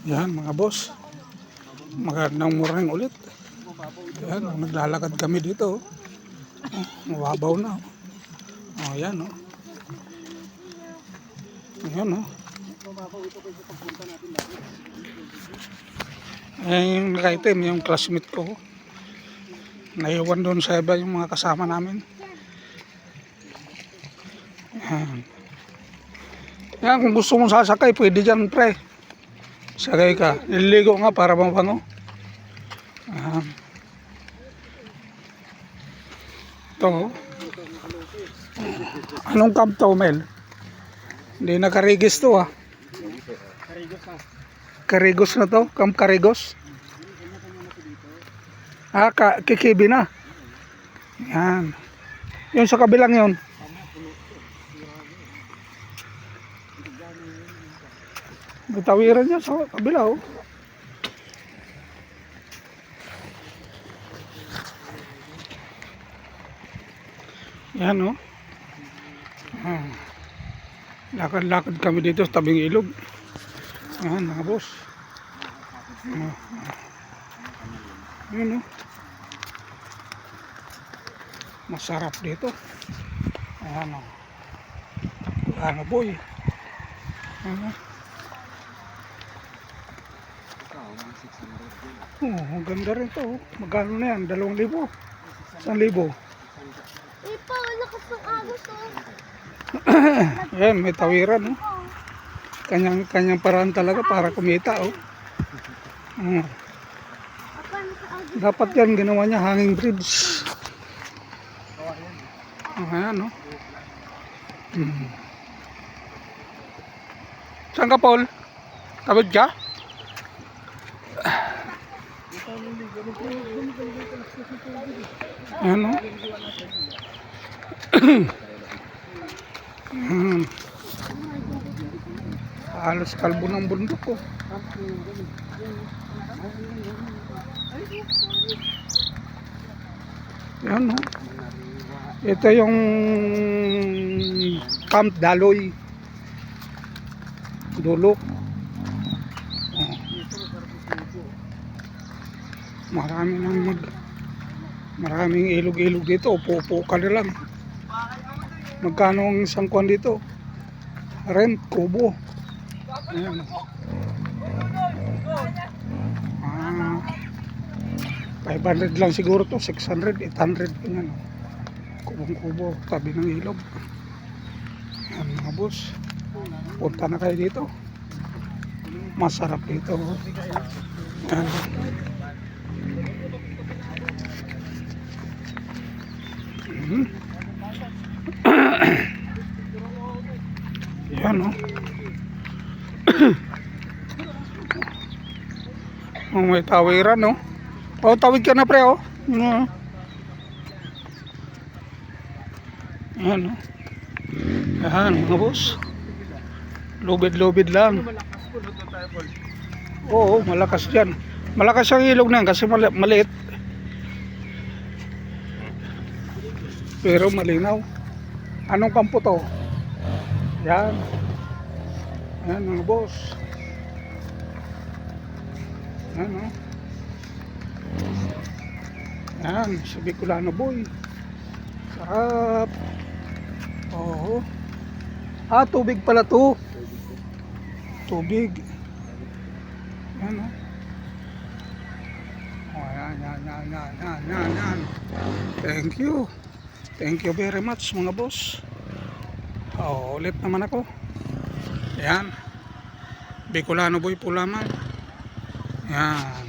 Yan mga boss, magandang morning ulit. Yan, naglalakad kami dito. Mababaw na. Oh, yan oh. Yan oh. Yung nakaitim, yung classmate ko. Naiwan doon sa iba yung mga kasama namin. Yan. Yan, kung gusto mong sasakay, pwede dyan pre. Sakay ka. Nililigo nga para mabango. Ito. Anong camp to, Mel? Hindi nakarigis to ah. Karigos na to? Camp Karigos? Ah, Kikibi na. Yan. Yung sa kabilang yun. Bitawiran niya sa kabila oh. Yan oh. Lakad-lakad kami dito sa tabing ilog. Yan mga boss. Yan oh. Masarap dito. Ayan oh. Ano boy. Ang ganda rin to. Magkano na yan? 2,000? 1,000? Ipa, lakas ng agos oh. Ayan, may tawiran oh. Kanyang paraan talaga para kumita oh. Dapat yan ginawa niya hanging bridge. Ayan oh. Saan ka, Paul? Tabad ka? Ayan o. Halos kalbo ng bundok ko. Ayan o. Ito yung Camp Daloy. Dulo. Maraming ilog-ilog dito. Upo-upo ka na lang. Magkano ang isang kwan dito? Rent, kubo. Ayan. 500 lang siguro to. 600, 800. Ayan. Kubong-kubo. Tabi ng ilog. Ayan mga boss. Punta na kayo dito. Masarap dito. Ayan. Yan o. May tawiran o. O, tawid ka na pre o. Yan o. Yan mga boss. Lubid-lubid lang. Oo, malakas dyan. Malakas ang ilog na yan kasi maliit. Pero malinaw. Anong kampo to? Yan. Yan mga boss. Yan o. Yan, si Bicolano boy. Sarap. Oo. Ah, tubig pala to. Tubig. Yan o. Oh, yan. Thank you. Thank you very much mga boss. Oh, ulit naman ako. Yan. Bicolano boy po lamang. Yan.